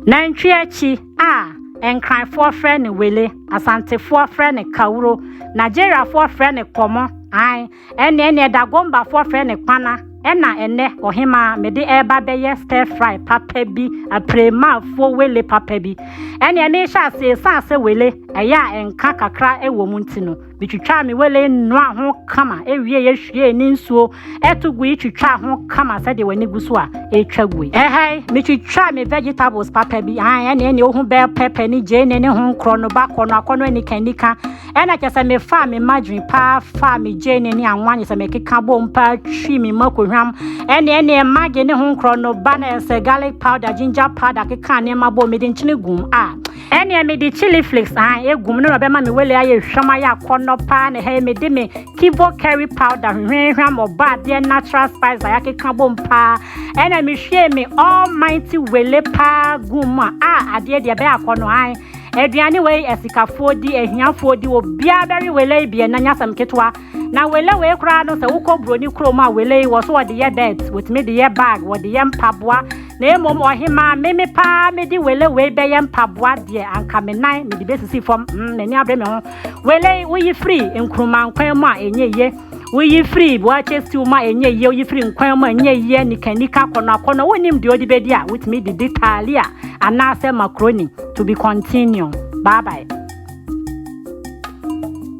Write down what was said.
Nantwiachi enkranfo friend Wele, asantefo friend Kawuro, Nigeria for friend Komo, ene dagomba for friend Kwana, ene ohima mede eba beye stir fry papa bi aprema fo Wele papa bi. Ene sha se Wele, eya enka kakra ewo muntino. Bitwitwa me Wele nwa ho kama ewie ye hwie ni nsuo etugu itwitwa ho kama sɛ de wani guso a etwagui mitwitwa me vegetables papa bi ene ohun bell pepper ni jene ne ho nkro no ba kono akono ani kanika ena kyese me fa me margarine pa fa me jene ni anwanye sɛ me keka bom pa twi me makohwam ene mage ne ho nkro no ba na sɛ garlic powder ginger powder keka ne mabo me de nchine gum ene me de chili flakes egum no be ma me Wele aye hwama ya kono pa ne he me de me kivo curry powder hwehwam oba de natural spice ayake kabo mpa ena me hwie me almighty Wele pa gum ade de be akono aduane we esikafo di ehiafo di obia beri Wele bia na nyasam ketwa na Wele we kra no se wukọ broni kroma Wele wo so de ye bed with me de ye bag wo de ye mpaboa na emom ohima meme pa me di Wele we be ye mpaboa de anka me nan me de besisi fom na ni abre me ho Wele we free nkruma nkwan mu a enye ye we free bo achesti ma enye ye we free nkwan mu enye ye nikanika kono wonim de odi be dia with me de Italia and now say macaroni to be continued. Bye bye.